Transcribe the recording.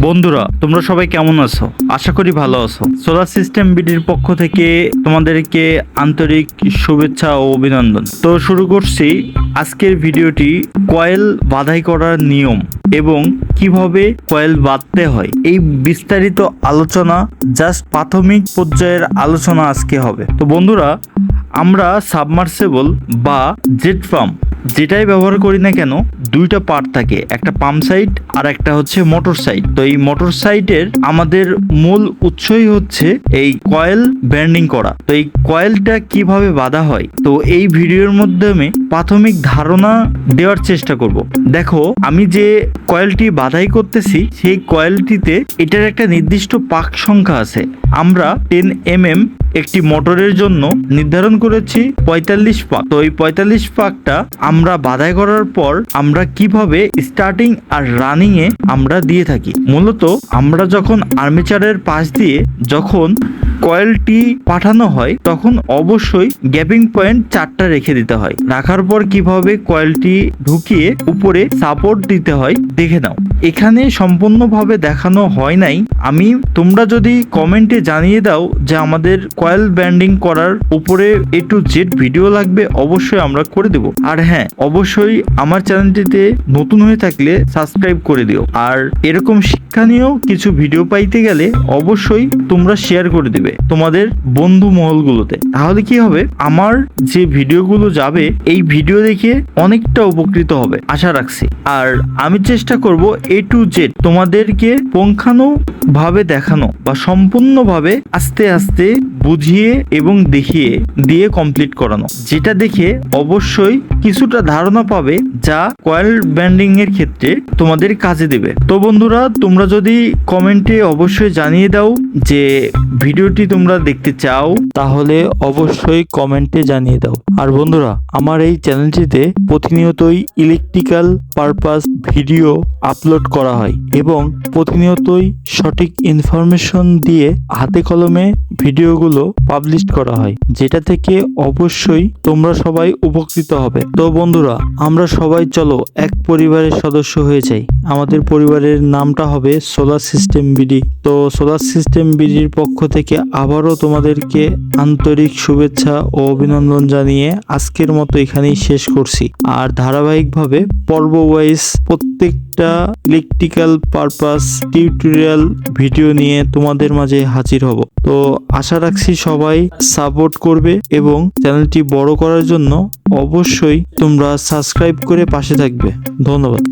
বন্ধুরা, তোমরা সবাই কেমন আছো? আশা করি ভালো আছো। সোলার সিস্টেম বিডির পক্ষ থেকে তোমাদেরকে আন্তরিক শুভেচ্ছা ও অভিনন্দন। তো শুরু করছি আজকের ভিডিওটি কয়েল বাধাই করার নিয়ম এবং কিভাবে কয়েল বাঁধতে হয়, এই বিস্তারিত আলোচনা, জাস্ট প্রাথমিক পর্যায়ের আলোচনা আজকে হবে। তো বন্ধুরা, আমরা সাবমার্সেবল বা জেট পাম্প যেটাই ব্যবহার করি না কেন, দুইটা পার্ট থাকে, একটা পাম্প সাইড আর একটা হচ্ছে মোটর সাইড। তো এই মোটর সাইডের আমাদের মূল উৎসই হচ্ছে এই কয়েল ব্যান্ডিং করা। তো এই কয়েলটা কিভাবে বাঁধা হয়, তো এই ভিডিওর মাধ্যমে প্রাথমিক ধারণা দেওয়ার চেষ্টা করব। দেখো, আমি যে কয়েলটি বাঁধাই করতেছি সেই কয়েলটিতে এটার একটা নির্দিষ্ট পাক সংখ্যা আছে। আমরা 10 mm একটি মোটরের জন্য নির্ধারণ করেছি 45 পাক। তো এই 45 পাকটা আমরা বাধাই করার পর আমরা কিভাবে স্টার্টিং আর রানিং এ আমরা দিয়ে থাকি। মূলত আমরা যখন আর্মেচারের পাশ দিয়ে যখন কয়েলটি পাঠানো হয় তখন অবশ্যই গ্যাপিং পয়েন্ট 4টা রেখে দিতে হয়। রাখার পর কিভাবে কয়েলটি ঢুকিয়ে উপরে সাপোর্ট দিতে হয় দেখে নাও। এখানে সম্পূর্ণভাবে দেখানো হয় নাই। তোমরা যদি কমেন্টে জানিয়ে দাও যে আমাদের কয়েল ব্যান্ডিং করার উপরে A to Z ভিডিও লাগবে, অবশ্যই আমরা করে দেব। আর হ্যাঁ, অবশ্যই আমার চ্যানেলটিতে নতুন হয়ে থাকলে সাবস্ক্রাইব করে দিও। আর এরকম শিক্ষণীয় কিছু ভিডিও পাইতে গেলে অবশ্যই তোমরা শেয়ার করে দিবে তোমাদের বন্ধু মহলগুলোতে। তাহলে কি হবে, আমার যে ভিডিওগুলো যাবে এই ভিডিও দেখে অনেকটা উপকৃত হবে আশা রাখছি। আর আমি চেষ্টা করব A to Z তোমাদেরকে পুঙ্খানুভাবে দেখানো বা সম্পূর্ণভাবে আস্তে আস্তে বুঝিয়ে এবং দেখিয়ে দিয়ে কমপ্লিট করানো, যেটা দেখে অবশ্যই কিছুটা ধারণা পাবে যা কয়েল ব্যান্ডিং এর ক্ষেত্রে তোমাদের কাজে দেবে। তো বন্ধুরা, তোমরা যদি কমেন্টে অবশ্যই জানিয়ে দাও যে ভিডিওটি তোমরা দেখতে চাও, তাহলে অবশ্যই কমেন্টে জানিয়ে দাও। আর বন্ধুরা, আমার এই চ্যানেলটিতে প্রতিনিয়তই ইলেকট্রিক্যাল পারপাস ভিডিও আপলোড করা হয় এবং প্রতিনিয়তই সঠিক ইনফরমেশন দিয়ে হাতে কলমে ভিডিওগুলো পাবলিশ করা হয়, যেটা থেকে অবশ্যই তোমরা সবাই উপকৃত হবে। তো বন্ধুরা, আমরা সবাই চলো এক পরিবারের সদস্য হয়ে যাই। আমাদের পরিবারের নামটা হবে সোলার সিস্টেম বিডি। তো সোলার সিস্টেম বিডির পক্ষ থেকে আবারও তোমাদেরকে আন্তরিক শুভেচ্ছা ও অভিনন্দন জানিয়ে আজকের মতো এখানেই শেষ করছি। আর ধারাবাহিকভাবে পর্ব ওয়াইজ প্রত্যেকটা ইলেকট্রিক্যাল পারপাস টিউটোরিয়াল ভিডিও নিয়ে তোমাদের মাঝে হাজির হব। তো আশা রাখছি সবাই সাপোর্ট করবে এবং চ্যানেলটি বড় করার জন্য অবশ্যই তোমরা সাবস্ক্রাইব করে পাশে থাকবে। ধন্যবাদ।